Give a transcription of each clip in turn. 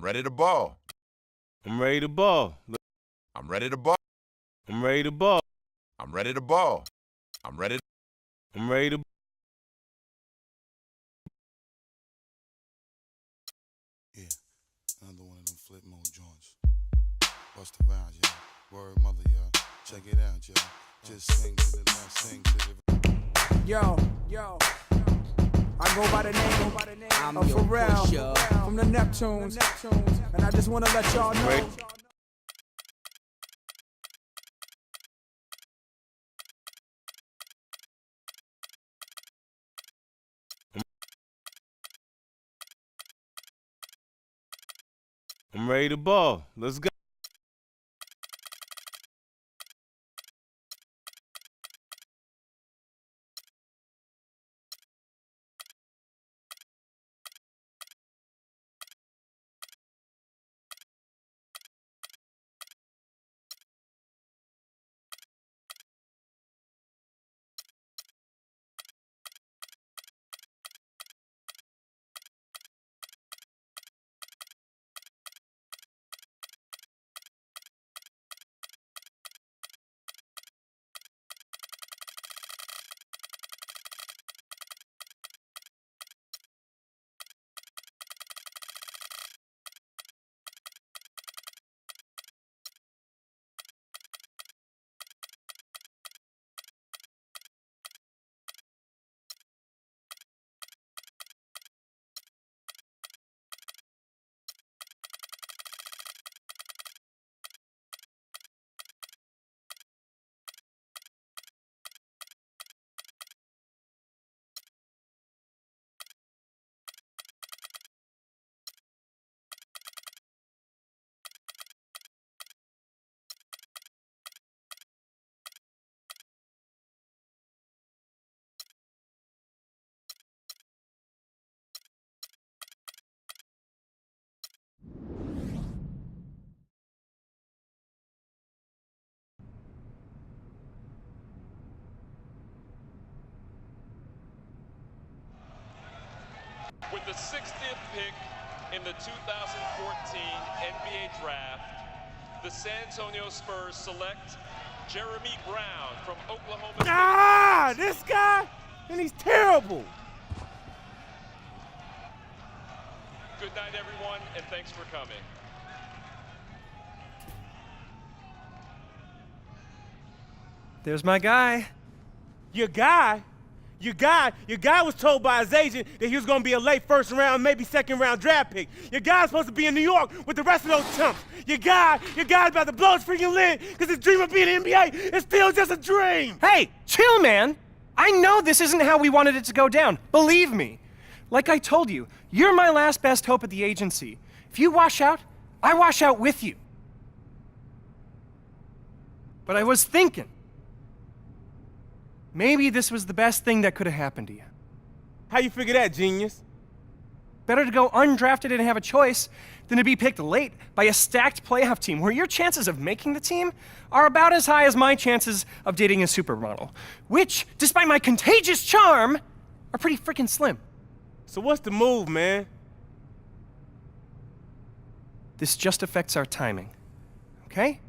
ready to ball. I'm ready to ball. I'm ready to ball. I'm ready to ball. I'm ready to ball. I'm ready. I'm ready to. Yeah, another one of them flip mode joints. Bust around, y'all. Word mother, y'all. Check it out, y'all. Just sing to the left, sing to the. Yo. I go by the name of Pharrell from the Neptunes, and I just wanna let y'all know. I'm ready to ball. Let's go. With the 60th pick in the 2014 NBA Draft, the San Antonio Spurs select Jeremy Brown from Oklahoma State. This guy? And he's terrible. Good night, everyone, and thanks for coming. There's my guy. Your guy was told by his agent that he was gonna be a late first round, maybe second round draft pick. Your guy's supposed to be in New York with the rest of those chumps. Your guy's about to blow his freaking lid because his dream of being in the NBA is still just a dream. Hey, chill, man. I know this isn't how we wanted it to go down. Believe me. Like I told you, you're my last best hope at the agency. If you wash out, I wash out with you. But I was thinking, maybe this was the best thing that could have happened to you. How you figure that, genius? Better to go undrafted and have a choice than to be picked late by a stacked playoff team where your chances of making the team are about as high as my chances of dating a supermodel, which, despite my contagious charm, are pretty freaking slim. So what's the move, man? This just affects our timing, okay?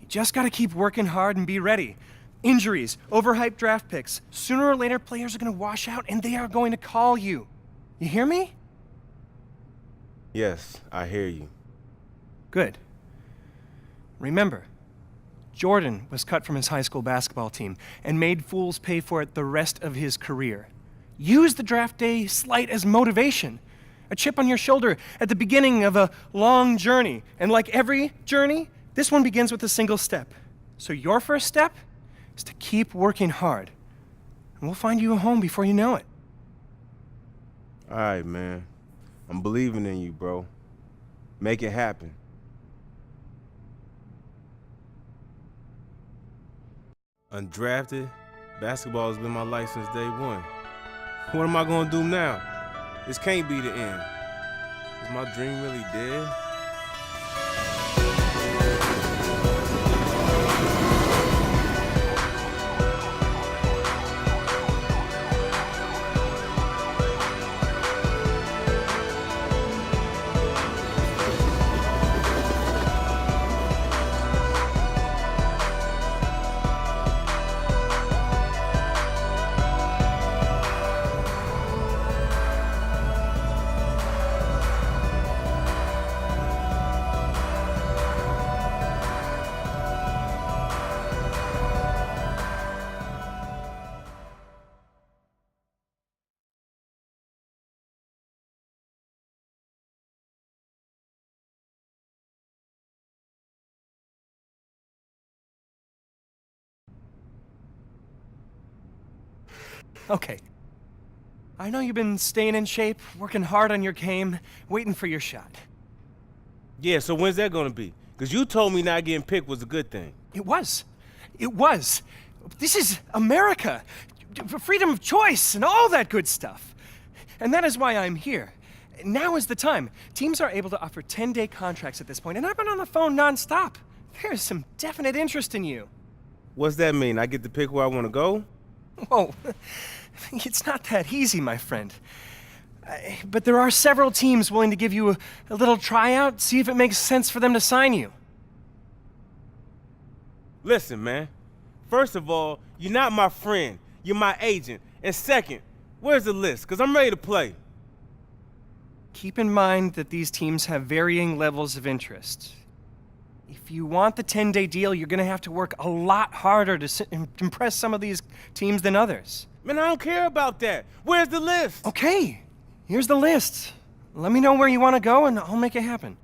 You just gotta keep working hard and be ready. Injuries, overhyped draft picks. Sooner or later, players are gonna wash out and they are going to call you. You hear me? Yes, I hear you. Good. Remember, Jordan was cut from his high school basketball team and made fools pay for it the rest of his career. Use the draft day slight as motivation, a chip on your shoulder at the beginning of a long journey. And like every journey, this one begins with a single step. So your first step is to keep working hard, and we'll find you a home before you know it. All right, man. I'm believing in you, bro. Make it happen. Undrafted, basketball has been my life since day one. What am I gonna do now? This can't be the end. Is my dream really dead? Okay. I know you've been staying in shape, working hard on your game, waiting for your shot. Yeah, so when's that gonna be? Because you told me not getting picked was a good thing. It was. It was. This is America. Freedom of choice and all that good stuff. And that is why I'm here. Now is the time. Teams are able to offer 10-day contracts at this point, and I've been on the phone nonstop. There's some definite interest in you. What's that mean? I get to pick where I want to go? Whoa. It's not that easy, my friend. But there are several teams willing to give you a little tryout, see if it makes sense for them to sign you. Listen, man. First of all, you're not my friend. You're my agent. And second, where's the list? Because I'm ready to play. Keep in mind that these teams have varying levels of interest. If you want the 10-day deal, you're going to have to work a lot harder to impress some of these teams than others. Man, I don't care about that. Where's the list? Okay, here's the list. Let me know where you want to go, and I'll make it happen.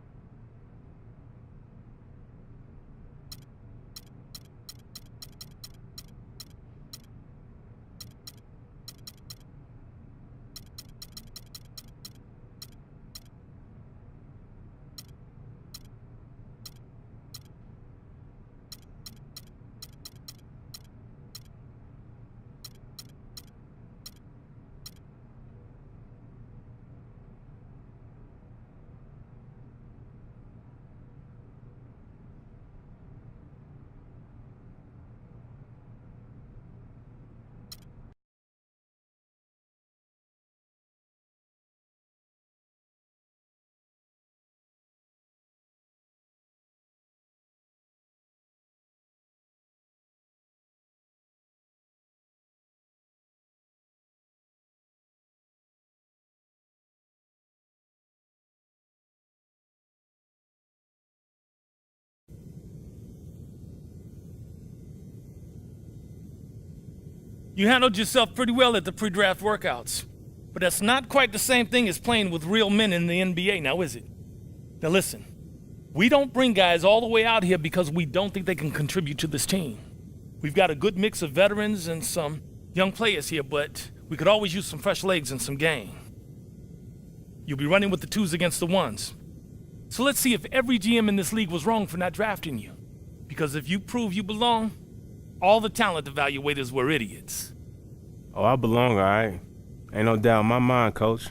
You handled yourself pretty well at the pre-draft workouts. But that's not quite the same thing as playing with real men in the NBA, now is it? Now listen, we don't bring guys all the way out here because we don't think they can contribute to this team. We've got a good mix of veterans and some young players here, but we could always use some fresh legs and some game. You'll be running with the 2s against the 1s. So let's see if every GM in this league was wrong for not drafting you. Because if you prove you belong, all the talent evaluators were idiots. Oh, I belong, all right. Ain't no doubt in my mind, Coach.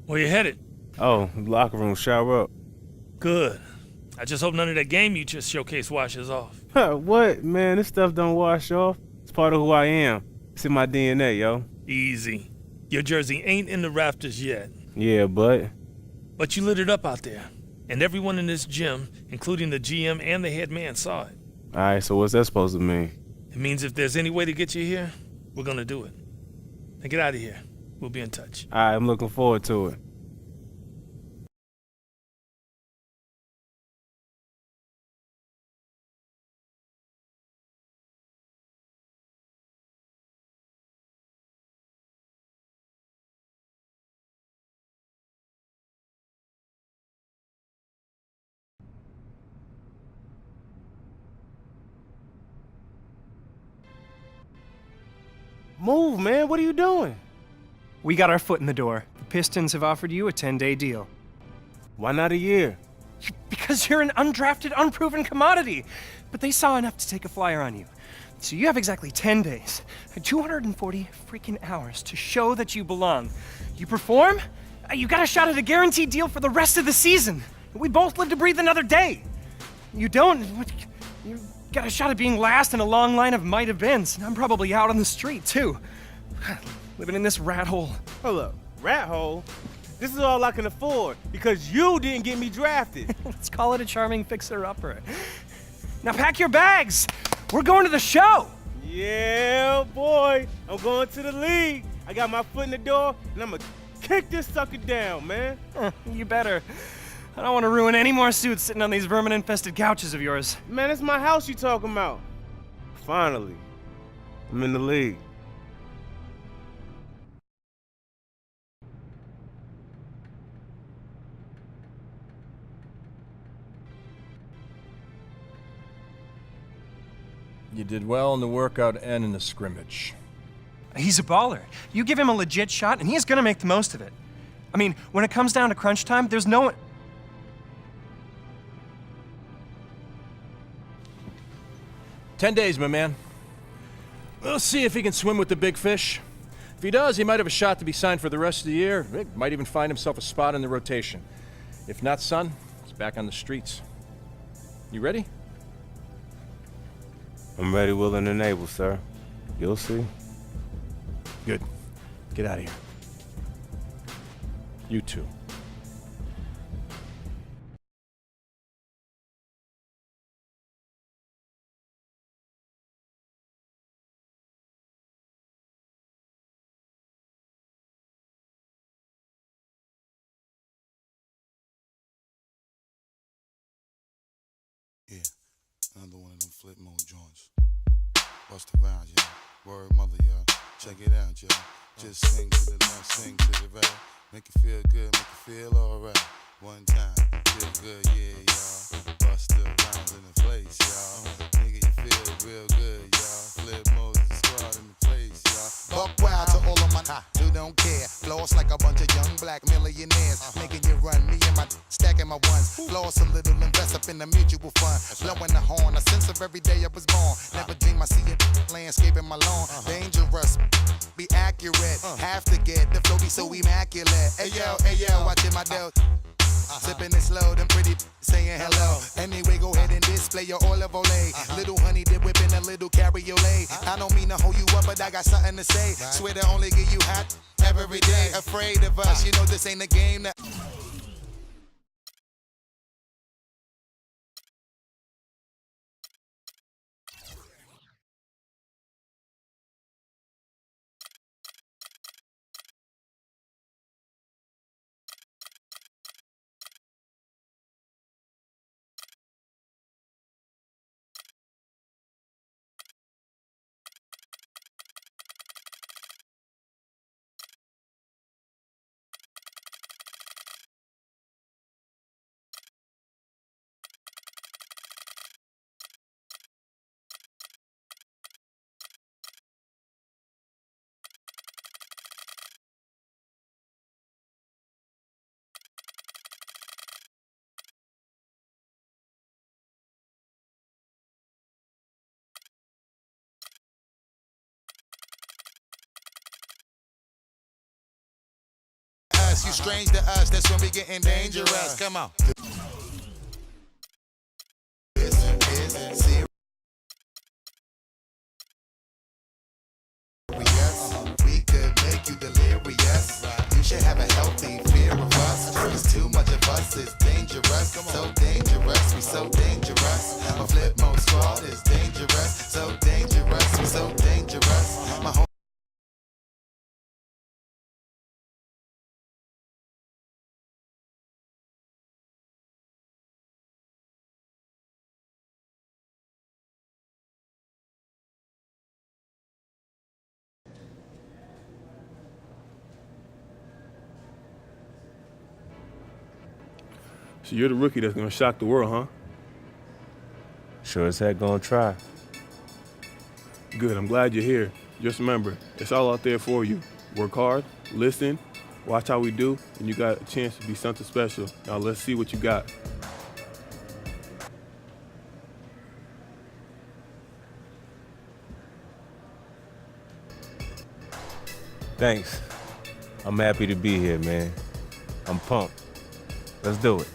Where you headed? Oh, locker room, shower up. Good. I just hope none of that game you just showcased washes off. What? Man, this stuff don't wash off. It's part of who I am. It's in my DNA, yo. Easy. Your jersey ain't in the rafters yet. Yeah, but... But you lit it up out there. And everyone in this gym, including the GM and the head man, saw it. Alright, so what's that supposed to mean? It means if there's any way to get you here, we're gonna do it. Now get out of here. We'll be in touch. Alright, I'm looking forward to it. Move, man. What are you doing? We got our foot in the door. The Pistons have offered you a 10-day deal. Why not a year? Because you're an undrafted, unproven commodity. But they saw enough to take a flyer on you. So you have exactly 10 days, 240 freaking hours to show that you belong. You perform, you got a shot at a guaranteed deal for the rest of the season. We both live to breathe another day. You don't, you got a shot at being last in a long line of might have beens. And I'm probably out on the street, too. Living in this rat hole. Hold up. Rat hole? This is all I can afford because you didn't get me drafted. Let's call it a charming fixer-upper. Now pack your bags. We're going to the show. Yeah, boy. I'm going to the league. I got my foot in the door, and I'm going to kick this sucker down, man. You better. I don't want to ruin any more suits sitting on these vermin-infested couches of yours. Man, it's my house you talking about. Finally, I'm in the league. You did well in the workout and in the scrimmage. He's a baller. You give him a legit shot, and he's gonna make the most of it. I mean, when it comes down to crunch time, there's no one... 10 days, my man. We'll see if he can swim with the big fish. If he does, he might have a shot to be signed for the rest of the year. He might even find himself a spot in the rotation. If not, son, he's back on the streets. You ready? I'm ready, willing, and able, sir. You'll see. Good. Get out of here. You too. Yeah, another one of them flip mode joints. Bust around, y'all. Word mother, y'all. Check it out, y'all. Just sing to the left, sing to the right. Make it feel good, make it feel alright. One time, feel good, yeah, y'all. Bust the rhymes in the place, y'all. Nigga, you feel real good, y'all. Flip mode is the squad in the place, y'all. Buck wild to all of my who don't care. Floss like a bunch of young black millionaires. Making you run, me and my stacking my ones. Floss a little, invest up in the mutual fund. Blowing the horn, a sense of every day I was born. Never dream I see it landscaping my lawn. Dangerous, be accurate. Have to get the flow be so immaculate. Hey yo, watching my dough. Sipping it slow, them pretty saying hello. Anyway, go ahead and display your olive ole. Little honey dip whipping a little cabriolet. I don't mean to hold you up, but I got something to say. Swear to only give you hot every day. Afraid of us, you know this ain't a game that. us. You strange to us. That's when we getting dangerous. Come on. This is serious. We could make you delirious. You should have a healthy fear of us. Cause too much of us is dangerous. So dangerous, we so dangerous. My flip mode squad is dangerous. So dangerous, we so dangerous. My So you're the rookie that's gonna shock the world, huh? Sure as heck gonna try. Good, I'm glad you're here. Just remember, it's all out there for you. Work hard, listen, watch how we do, and you got a chance to be something special. Now let's see what you got. Thanks. I'm happy to be here, man. I'm pumped. Let's do it.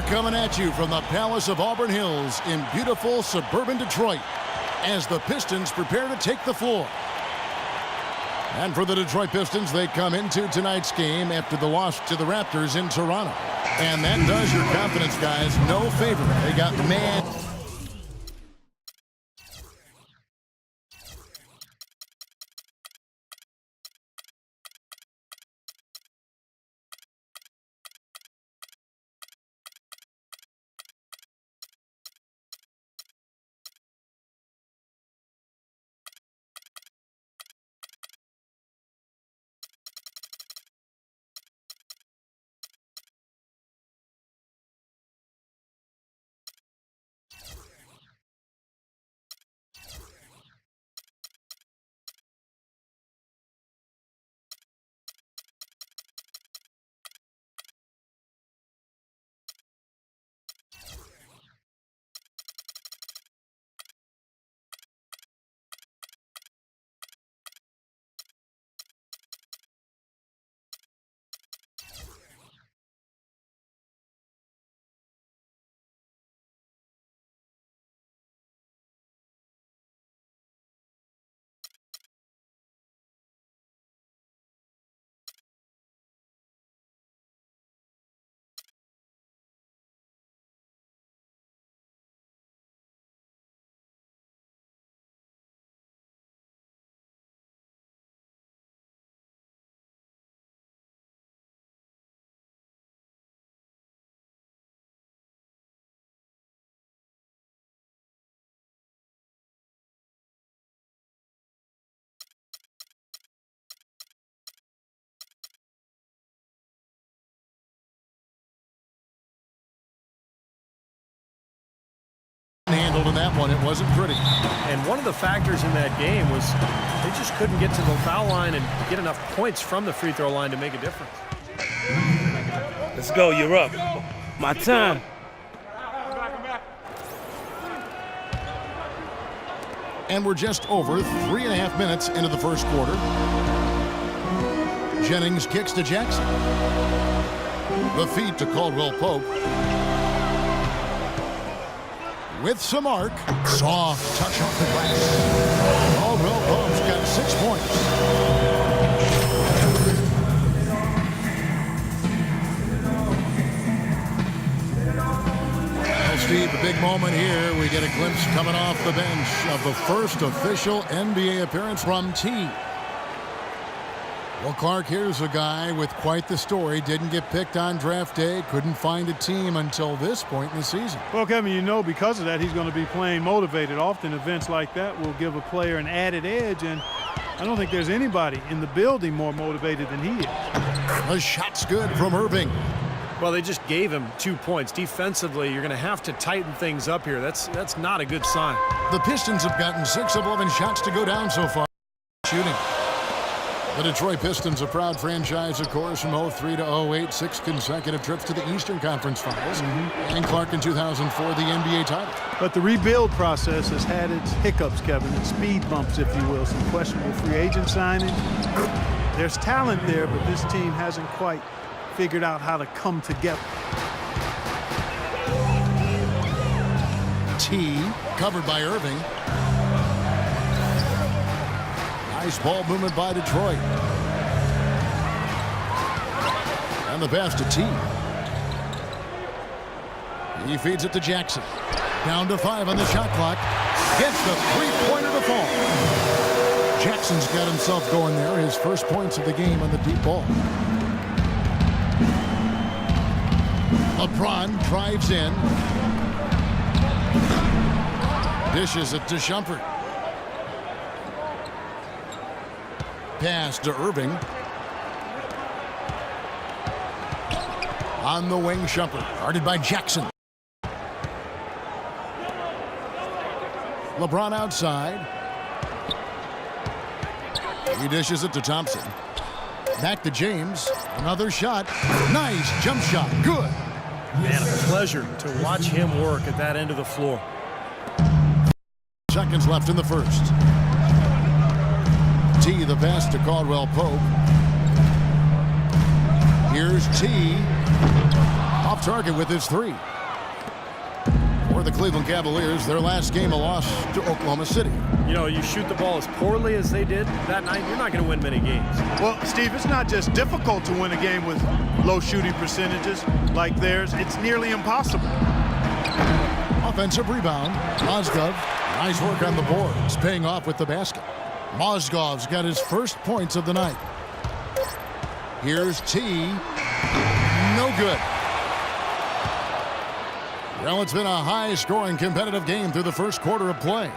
Coming at you from the Palace of Auburn Hills in beautiful suburban Detroit as the Pistons prepare to take the floor. And for the Detroit Pistons, they come into tonight's game after the loss to the Raptors in Toronto. And that does your confidence guys no favor. They got man. manhandled in that one. It wasn't pretty. And one of the factors in that game was they just couldn't get to the foul line and get enough points from the free throw line to make a difference. Let's go, you're up. My time. And we're just over 3.5 minutes into the first quarter. Jennings kicks to Jackson. The feed to Caldwell Pope. With some arc. Soft touch off the glass. Caldwell Pope's got 6 points. Steve, a big moment here. We get a glimpse coming off the bench of the first official NBA appearance from T. Well, Clark, here's a guy with quite the story. Didn't get picked on draft day. Couldn't find a team until this point in the season. Well, Kevin, you know because of that he's going to be playing motivated. Often events like that will give a player an added edge, and I don't think there's anybody in the building more motivated than he is. The shot's good from Irving. Well, they just gave him 2 points. Defensively, you're going to have to tighten things up here. That's not a good sign. The Pistons have gotten 6 of 11 shots to go down so far. Shooting. The Detroit Pistons, a proud franchise, of course, from 03 to 08, 6 consecutive trips to the Eastern Conference Finals. And Clark in 2004, the NBA title. But the rebuild process has had its hiccups, Kevin, its speed bumps, if you will, some questionable free agent signing. There's talent there, but this team hasn't quite figured out how to come together. T covered by Irving. Nice ball movement by Detroit. And the pass to T. He feeds it to Jackson. Down to 5 on the shot clock. Gets the three-pointer to fall. Jackson's got himself going there. His first points of the game on the deep ball. LeBron drives in. Dishes it to Shumpert. Pass to Irving. On the wing, Shumpert. Guarded by Jackson. LeBron outside. He dishes it to Thompson. Back to James. Another shot. Nice jump shot. Good. Man, a pleasure to watch him work at that end of the floor. Seconds left in the first. T, the pass to Caldwell Pope. Here's T. Off target with his 3. For the Cleveland Cavaliers, their last game a loss to Oklahoma City. You know, you shoot the ball as poorly as they did that night, you're not going to win many games. Well, Steve, it's not just difficult to win a game with low shooting percentages like theirs. It's nearly impossible. Offensive rebound. Mozgov, nice work on the boards, paying off with the basket. Mozgov's got his first points of the night. Here's T. No good. Well, it's been a high-scoring competitive game through the first quarter of play.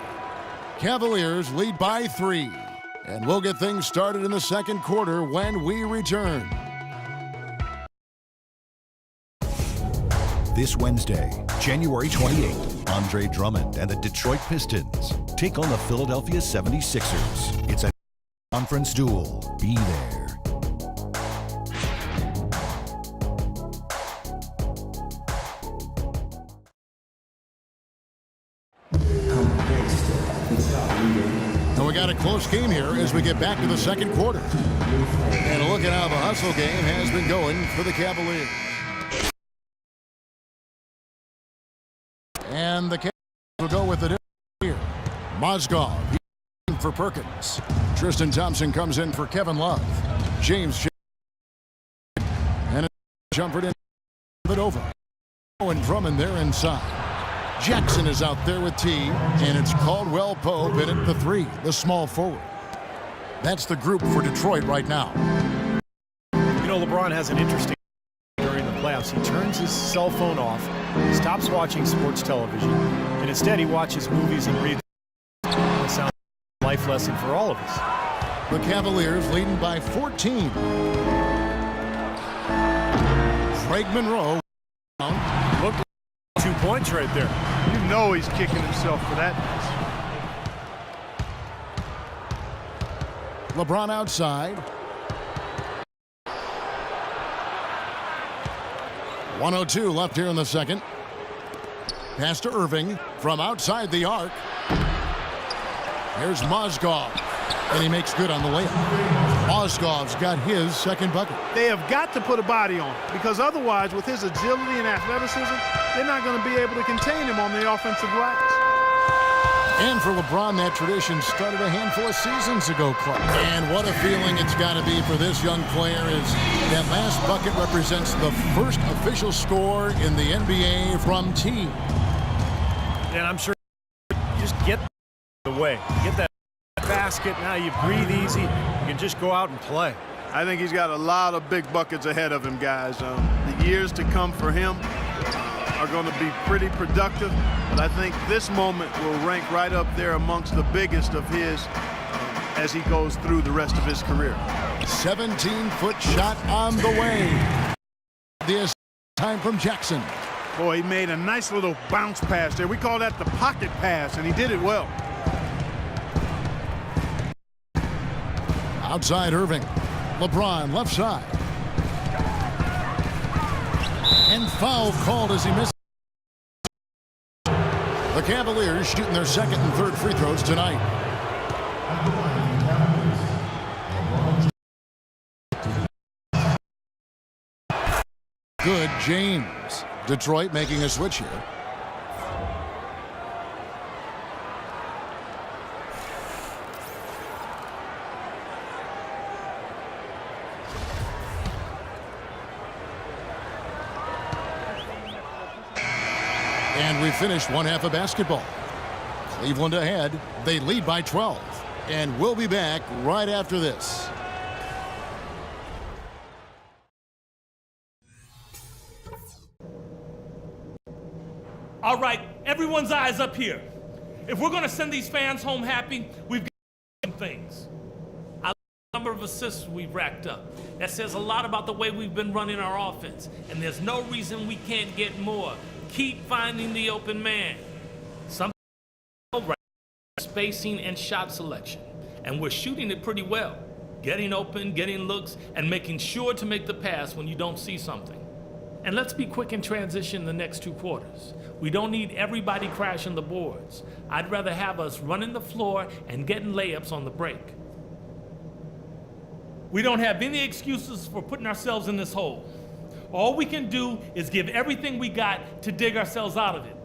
Cavaliers lead by 3. And we'll get things started in the second quarter when we return. This Wednesday, January 28th, Andre Drummond and the Detroit Pistons take on the Philadelphia 76ers. It's a conference duel. Be there. And we got a close game here as we get back to the second quarter. And a look at how the hustle game has been going for the Cavaliers. And the Cavaliers will go with it here. Mozgov for Perkins. Tristan Thompson comes in for Kevin Love. James and a jumper in it over. And Drummond there inside. Jackson is out there with T, and it's Caldwell Pope in at the 3, the small forward. That's the group for Detroit right now. You know, LeBron has an interesting during the playoffs. He turns his cell phone off, stops watching sports television, and instead he watches movies and reads. It sounds like a life lesson for all of us. The Cavaliers leading by 14. Craig Monroe. Look, 2 points right there. You know he's kicking himself for that. LeBron outside. 1:02 left here in the second. Pass to Irving from outside the arc. Here's Mozgov, and he makes good on the layup. Mozgov's got his second bucket. They have got to put a body on him, because otherwise, with his agility and athleticism, they're not going to be able to contain him on the offensive glass. And for LeBron, that tradition started a handful of seasons ago, Clark. And what a feeling it's got to be for this young player is that last bucket represents the first official score in the NBA from T. And I'm sure just get the way. Get that basket. Now you breathe easy. You can just go out and play. I think he's got a lot of big buckets ahead of him, guys. The years to come for him are going to be pretty productive, but I think this moment will rank right up there amongst the biggest of his as he goes through the rest of his career. 17-foot shot on the way. This time from Jackson. Boy, he made a nice little bounce pass there. We call that the pocket pass, and he did it well. Outside Irving. LeBron left side. And foul called as he missed. The Cavaliers shooting their second and third free throws tonight. Good, James. Detroit making a switch here. And we finished one half of basketball. Cleveland ahead. They lead by 12. And we'll be back right after this. All right, everyone's eyes up here. If we're going to send these fans home happy, we've got some things. I like the number of assists we've racked up. That says a lot about the way we've been running our offense. And there's no reason we can't get more. Keep finding the open man. Some right spacing and shot selection. And we're shooting it pretty well. Getting open, getting looks, and making sure to make the pass when you don't see something. And let's be quick in transition the next 2 quarters. We don't need everybody crashing the boards. I'd rather have us running the floor and getting layups on the break. We don't have any excuses for putting ourselves in this hole. All we can do is give everything we got to dig ourselves out of it.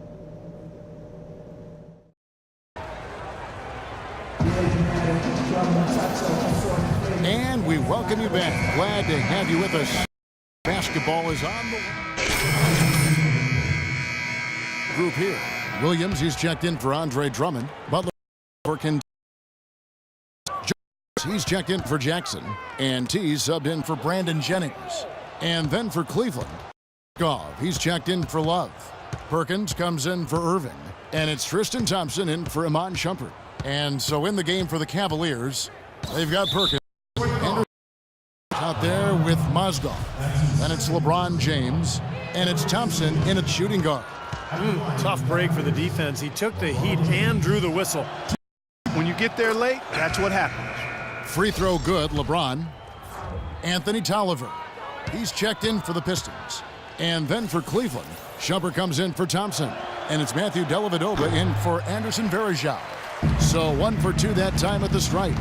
And we welcome you back. Glad to have you with us. Basketball is on the group here. Williams, he's checked in for Andre Drummond. Butler for he's checked in for Jackson. And T subbed in for Brandon Jennings. And then for Cleveland, Goff, he's checked in for Love. Perkins comes in for Irving. And it's Tristan Thompson in for Iman Shumpert. And so in the game for the Cavaliers, they've got Perkins. Out there with Mozgov. Then it's LeBron James. And it's Thompson in at shooting guard. Tough break for the defense. He took the heat and drew the whistle. When you get there late, that's what happens. Free throw good, LeBron. Anthony Tolliver. He's checked in for the Pistons. And then for Cleveland, Shumpert comes in for Thompson. And it's Matthew Dellavedova in for Anderson Varejao. So 1 for 2 that time at the stripe.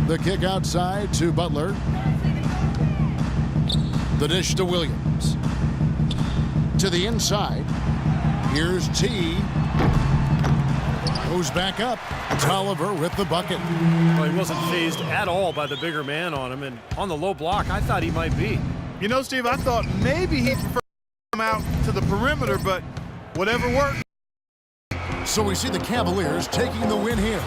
The kick outside to Butler. The dish to Williams. To the inside. Here's T. Goes back up. Tolliver with the bucket. Well, he wasn't fazed at all by the bigger man on him. And on the low block, I thought he might be. You know, Steve, I thought maybe he preferred to come out to the perimeter, but whatever worked. So we see the Cavaliers taking the win here.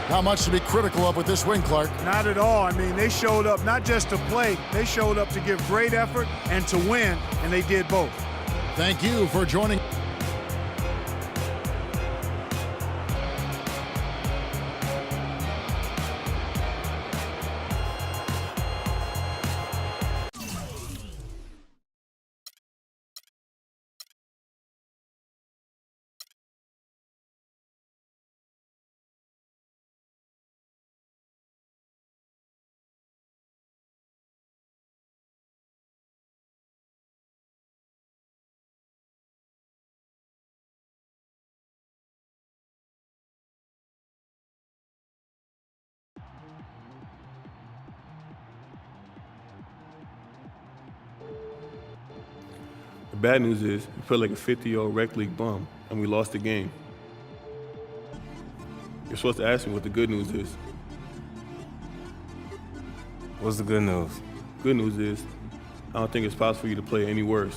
Not much to be critical of with this win, Clark. Not at all. I mean, they showed up not just to play, they showed up to give great effort and to win, and they did both. Thank you for joining. The bad news is we played like a 50-year-old rec league bum, and we lost the game. You're supposed to ask me what the good news is. What's the good news? Good news is, I don't think it's possible for you to play any worse.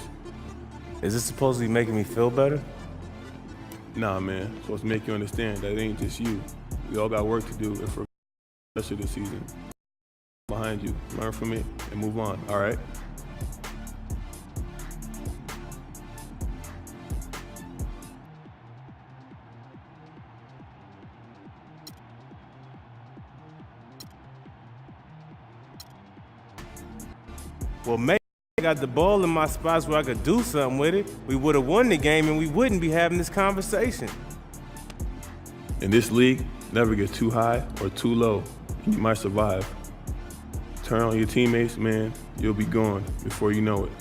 Is this supposed to be making me feel better? Nah, man. It's supposed to make you understand that it ain't just you. We all got work to do if we're the rest of the season. Behind you, learn from it, and move on, all right? Well, maybe I got the ball in my spots where I could do something with it. We would have won the game and we wouldn't be having this conversation. In this league, never get too high or too low, and you might survive. Turn on your teammates, man, you'll be gone before you know it.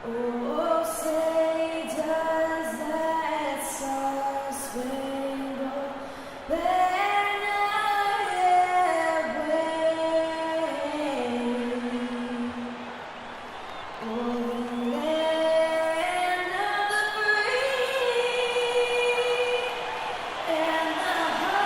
Oh, say does that star-spangled banner yet wave o'er the land of the free and the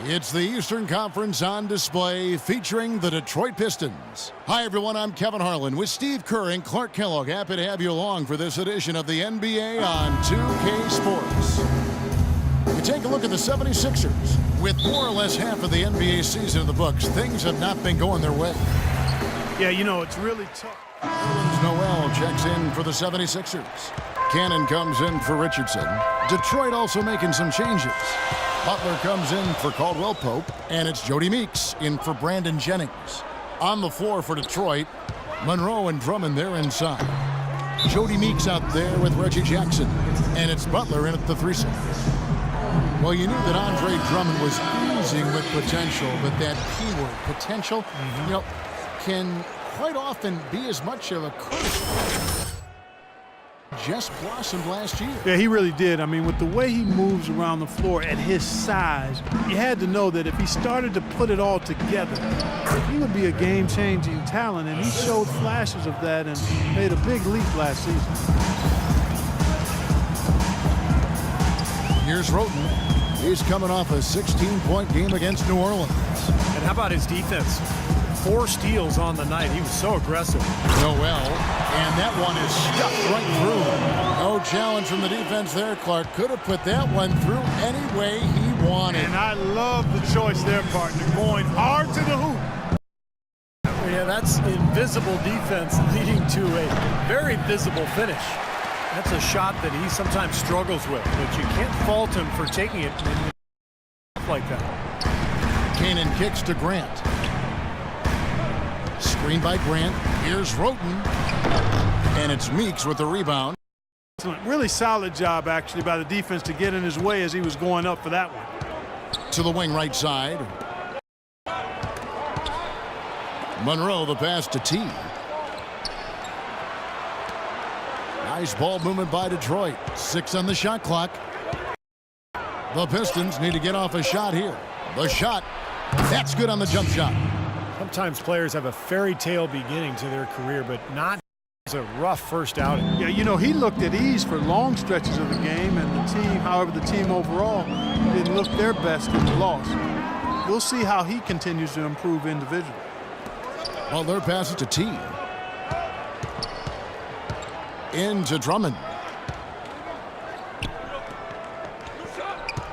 It's the Eastern Conference on display featuring the Detroit Pistons. Hi, everyone. I'm Kevin Harlan with Steve Kerr and Clark Kellogg. Happy to have you along for this edition of the NBA on 2K Sports. We take a look at the 76ers. With more or less half of the NBA season in the books, things have not been going their way. Yeah, you know, it's really tough. Noel checks in for the 76ers. Cannon comes in for Richardson. Detroit also making some changes. Butler comes in for Caldwell Pope, and it's Jody Meeks in for Brandon Jennings. On the floor for Detroit, Monroe and Drummond there inside. Jody Meeks out there with Reggie Jackson, and it's Butler in at the threesome. Well, you knew that Andre Drummond was oozing with potential, but that keyword, potential, you know, can quite often be as much of a curse. Just blossomed last year. Yeah, he really did. I mean, with the way he moves around the floor at his size, you had to know that if he started to put it all together, he would be a game-changing talent, and he showed flashes of that and made a big leap last season. Here's Roten. He's coming off a 16-point game against New Orleans. And how about his defense? 4 steals on the night. He was so aggressive. Noel, and that one is stuck right through. No challenge from the defense there. Clark could have put that one through any way he wanted. And I love the choice there, partner, going hard to the hoop. Yeah, that's invisible defense leading to a very visible finish. That's a shot that he sometimes struggles with, but you can't fault him for taking it like that. Cannon kicks to Grant. Screen by Grant. Here's Roten. And it's Meeks with the rebound. Really solid job, actually, by the defense to get in his way as he was going up for that one. To the wing right side. Monroe, the pass to T. Nice ball movement by Detroit. 6 on the shot clock. The Pistons need to get off a shot here. The shot. That's good on the jump shot. Sometimes players have a fairy tale beginning to their career, but not as a rough first outing. Yeah, you know, he looked at ease for long stretches of the game, and the team, however, the team overall didn't look their best in the loss. We'll see how he continues to improve individually. Well, their pass it to T. Into Drummond.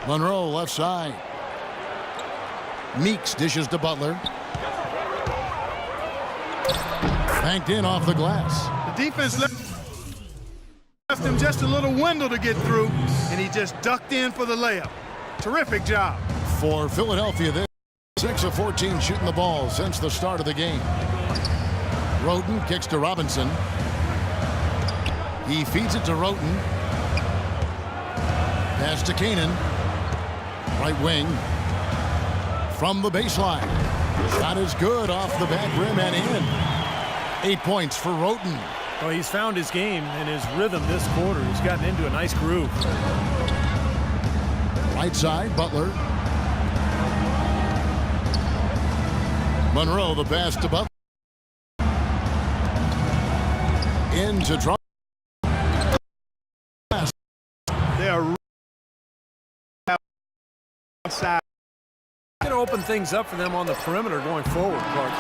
Monroe left side. Meeks dishes to Butler. Banked in off the glass. The defense left him just a little window to get through, and he just ducked in for the layup. Terrific job. For Philadelphia, they're 6 of 14 shooting the ball since the start of the game. Roten kicks to Robinson. He feeds it to Roten. Pass to Canaan. Right wing. From the baseline. Shot is good off the back rim and in. 8 points for Roten. Well, he's found his game and his rhythm this quarter. He's gotten into a nice groove. Right side, Butler. Monroe, the pass to Butler. Into Drummond. They are outside. Going to open things up for them on the perimeter going forward, Clark.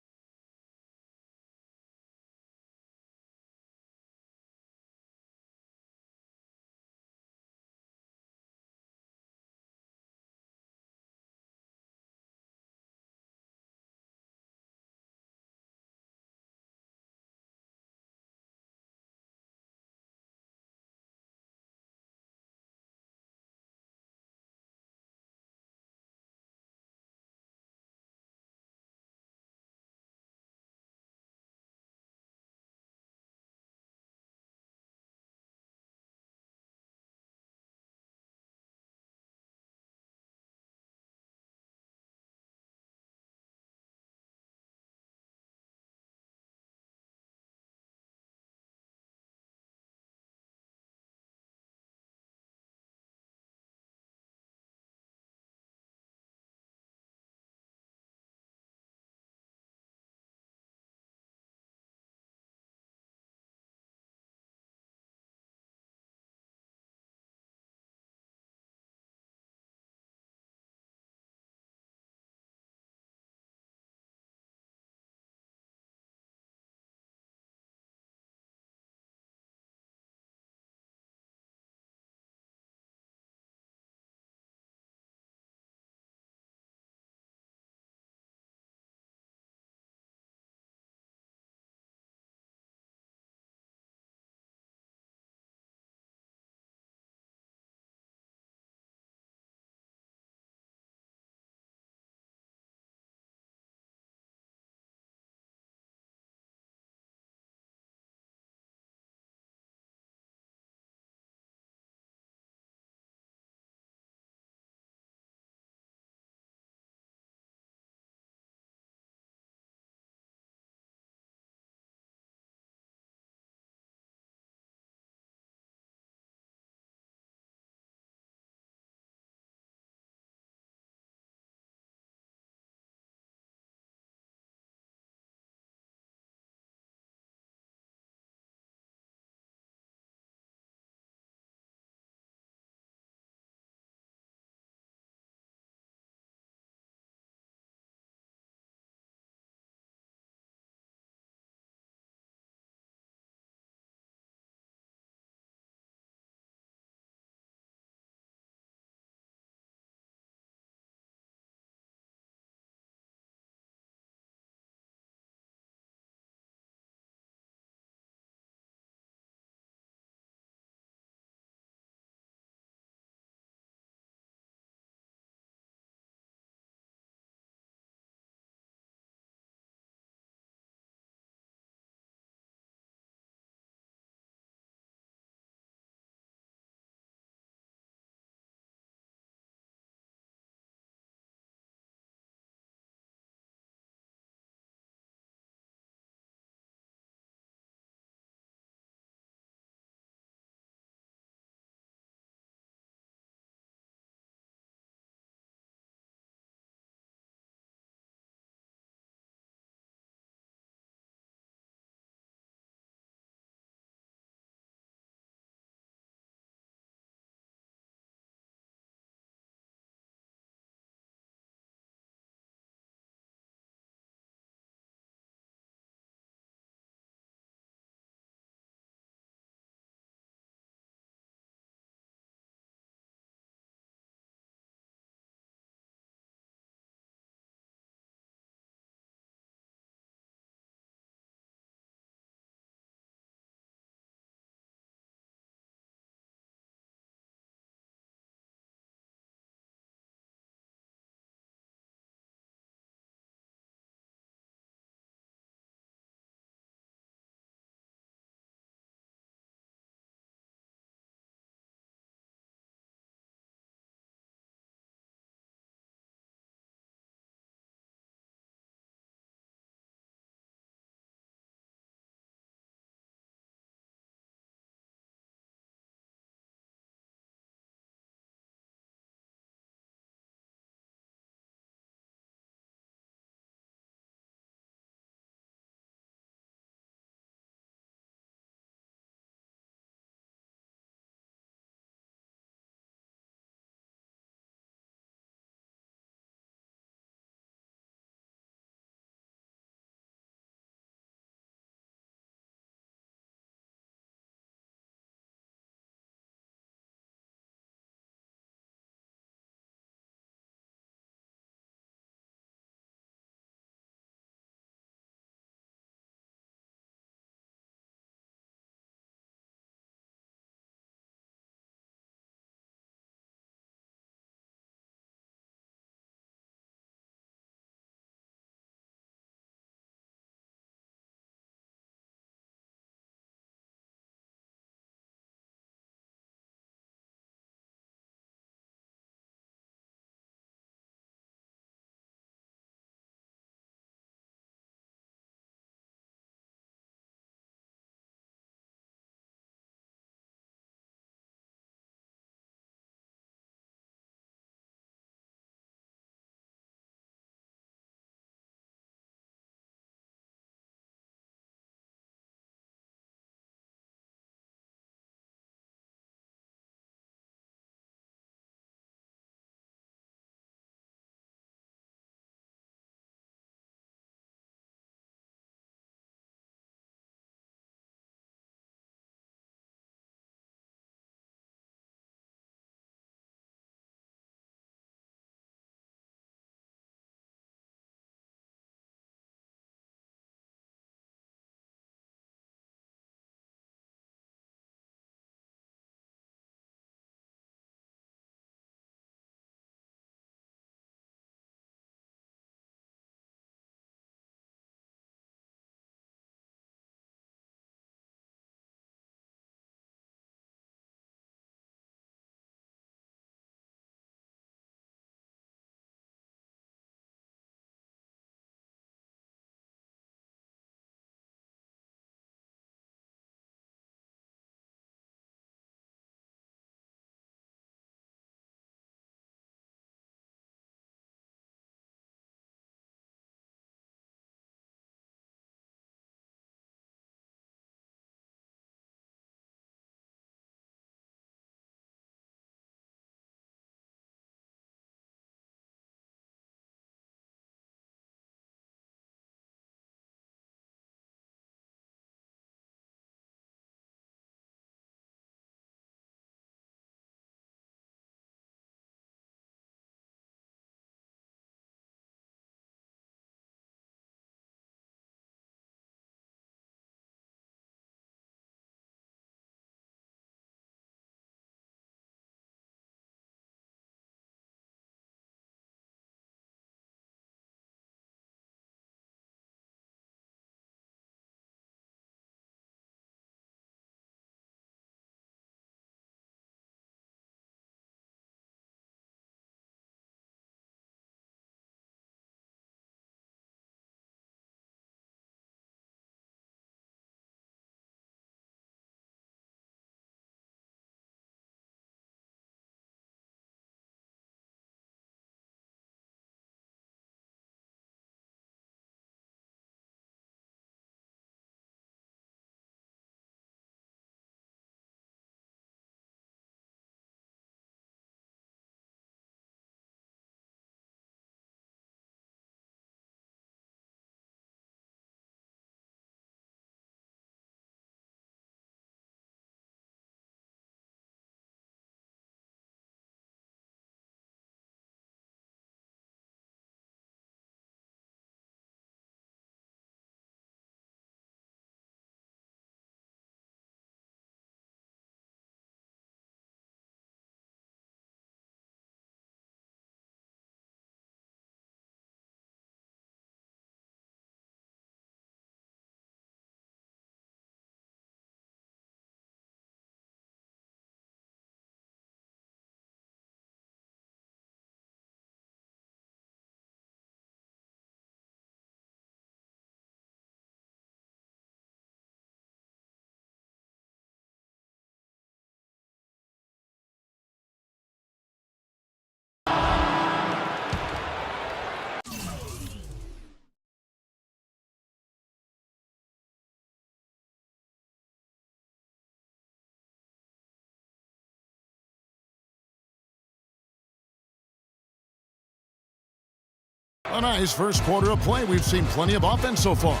A nice first quarter of play. We've seen plenty of offense so far.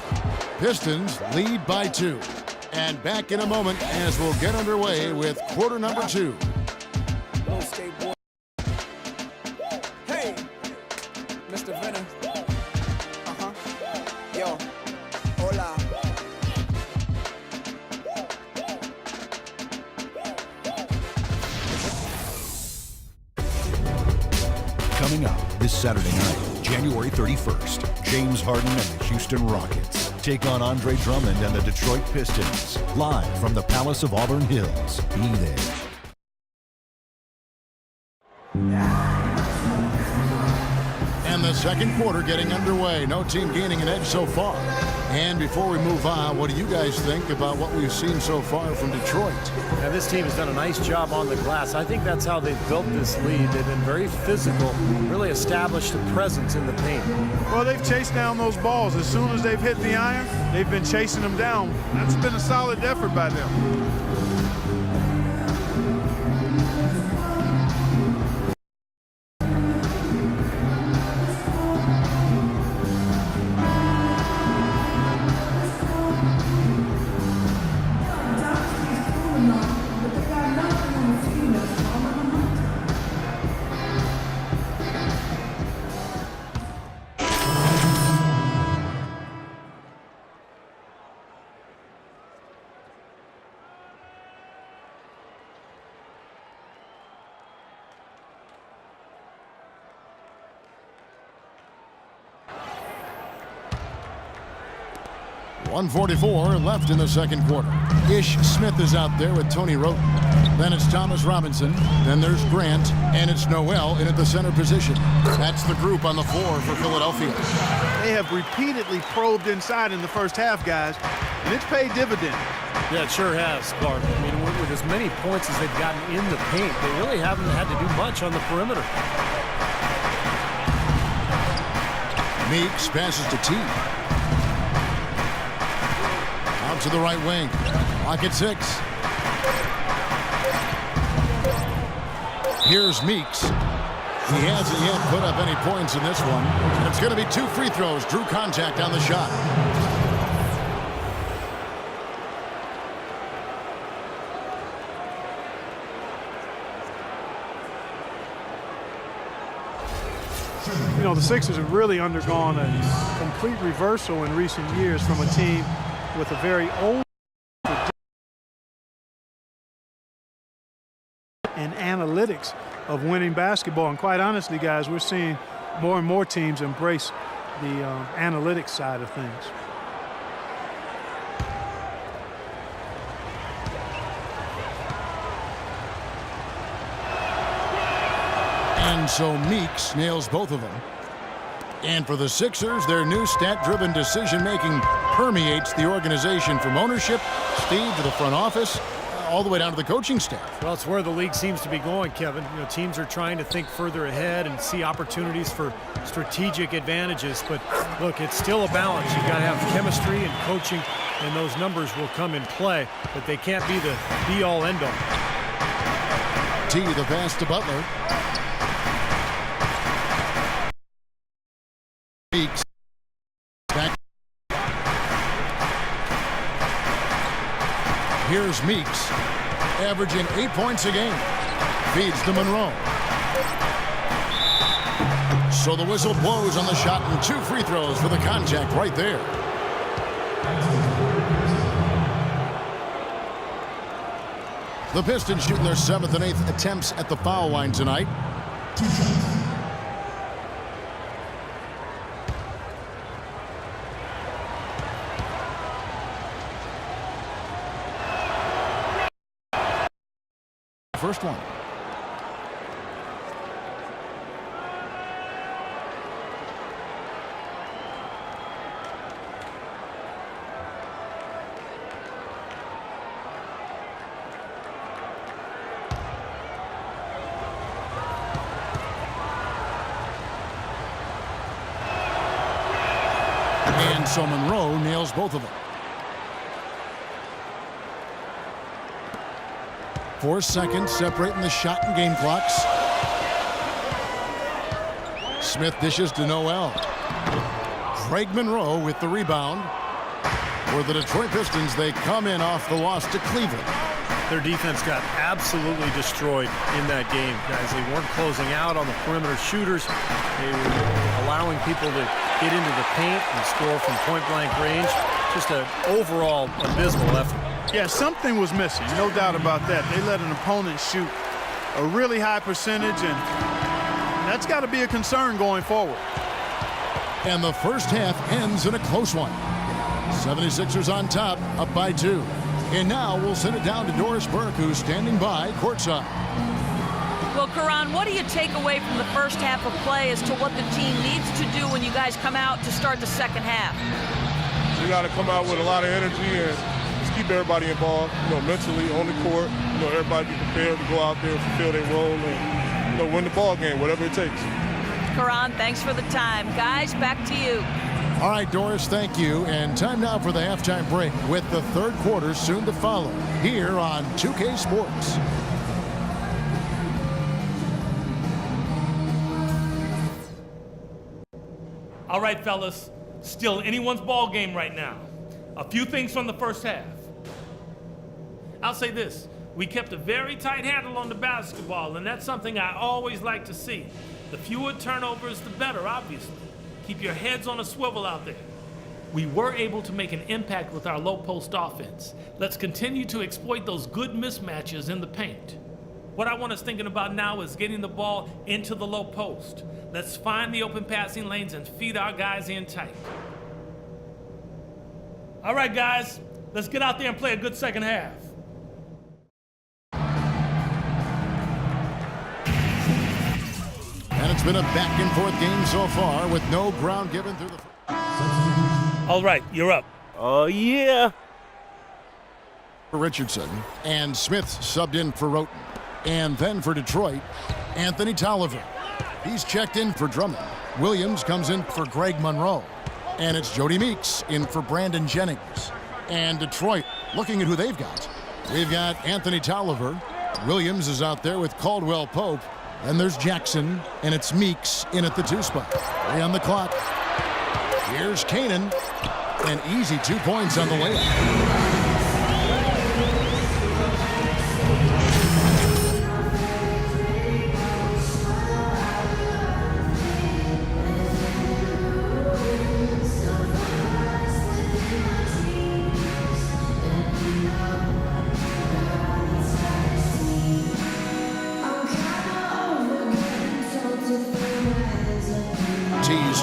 Pistons lead by 2. And back in a moment as we'll get underway with quarter number 2. Hey, Mr. Venner. Yo, hola. Coming up this Saturday night, January 31st, James Harden and the Houston Rockets take on Andre Drummond and the Detroit Pistons, live from the Palace of Auburn Hills. Be there. And the second quarter getting underway. No team gaining an edge so far. And before we move on, what do you guys think about what we've seen so far from Detroit? Now, this team has done a nice job on the glass. I think that's how they've built this lead. They've been very physical, really established a presence in the paint. Well, they've chased down those balls. As soon as they've hit the iron, they've been chasing them down. That's been a solid effort by them. .144 left in the second quarter. Ish Smith is out there with Tony Wroten. Then it's Thomas Robinson. Then there's Grant. And it's Noel in at the center position. That's the group on the floor for Philadelphia. They have repeatedly probed inside in the first half, guys, and it's paid dividends. Yeah, it sure has, Clark. I mean, with as many points as they've gotten in the paint, they really haven't had to do much on the perimeter. Meeks passes to T. Out to the right wing. Clock at 6. Here's Meeks. He hasn't yet put up any points in this one. It's going to be 2 free throws. Drew contact on the shot. You know, the Sixers have really undergone a complete reversal in recent years from a team with a very old and analytics of winning basketball. And quite honestly, guys, we're seeing more and more teams embrace the analytics side of things. And so Meeks nails both of them. And for the Sixers, their new stat-driven decision-making permeates the organization from ownership, Steve, to the front office, all the way down to the coaching staff. Well, it's where the league seems to be going, Kevin. You know, teams are trying to think further ahead and see opportunities for strategic advantages. But look, it's still a balance. You've got to have chemistry and coaching, and those numbers will come in play. But they can't be the be-all, end-all. T, the pass to Butler. Meeks. Back. Here's Meeks, averaging 8 points a game. Feeds to Monroe. So the whistle blows on the shot and 2 free throws for the contact right there. The Pistons shooting their 7th and 8th attempts at the foul line tonight. First one. And so Monroe nails both of them. 4 seconds separating the shot and game clocks. Smith dishes to Noel. Craig Monroe with the rebound. For the Detroit Pistons, they come in off the loss to Cleveland. Their defense got absolutely destroyed in that game, guys. They weren't closing out on the perimeter shooters. They were allowing people to get into the paint and score from point-blank range. Just an overall abysmal effort. Yeah, something was missing, no doubt about that. They let an opponent shoot a really high percentage, and that's got to be a concern going forward. And the first half ends in a close one. 76ers on top, up by 2. And now we'll send it down to Doris Burke, who's standing by courtside. Well, Karan, what do you take away from the first half of play as to what the team needs to do when you guys come out to start the second half? We got to come out with a lot of energy and just keep everybody involved, mentally on the court. Everybody be prepared to go out there and fulfill their role and, win the ball game, whatever it takes. Karan, thanks for the time. Guys, back to you. All right, Doris, thank you. And time now for the halftime break with the third quarter soon to follow here on 2K Sports. All right, fellas, still anyone's ball game right now. A few things from the first half. I'll say this, we kept a very tight handle on the basketball, and that's something I always like to see. The fewer turnovers, the better, obviously. Keep your heads on a swivel out there. We were able to make an impact with our low post offense. Let's continue to exploit those good mismatches in the paint. What I want us thinking about now is getting the ball into the low post. Let's find the open passing lanes and feed our guys in tight. All right, guys, let's get out there and play a good second half. And it's been a back-and-forth game so far with no ground given through the... All right, you're up. Oh, yeah. For Richardson. And Smith subbed in for Roten. And then for Detroit, Anthony Tolliver. He's checked in for Drummond. Williams comes in for Greg Monroe. And it's Jody Meeks in for Brandon Jennings. And Detroit, looking at who they've got. We've got Anthony Tolliver. Williams is out there with Caldwell Pope. And there's Jackson, and it's Meeks in at the 2 spot. 3 on the clock. Here's Kanan. An easy 2 points on the layup.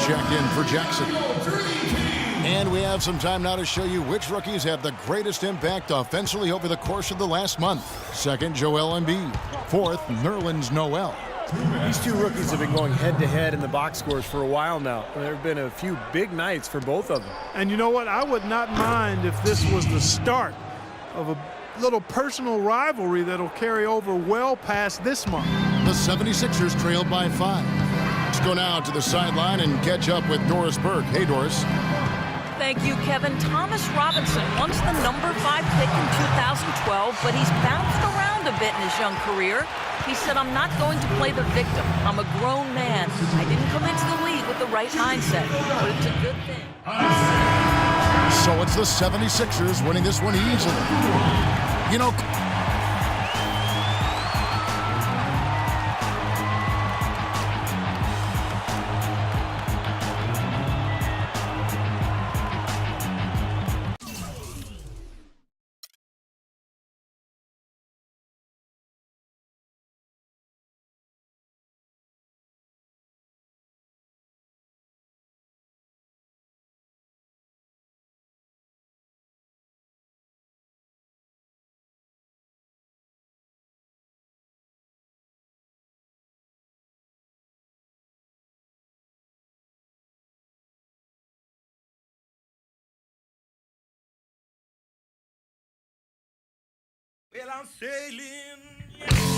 Checked in for Jackson. And we have some time now to show you which rookies have the greatest impact offensively over the course of the last month. Second, Joel Embiid. Fourth, Nerlens Noel. These two rookies have been going head-to-head in the box scores for a while now. There have been a few big nights for both of them. And you know what? I would not mind if this was the start of a little personal rivalry that'll carry over well past this month. The 76ers trailed by 5. Let's go now to the sideline and catch up with Doris Burke. Hey, Doris. Thank you, Kevin. Thomas Robinson, once the number 5 pick in 2012, but he's bounced around a bit in his young career. He said, I'm not going to play the victim. I'm a grown man. I didn't come into the league with the right mindset, but it's a good thing. So it's the 76ers winning this one easily. You know, Well, I'm sailing.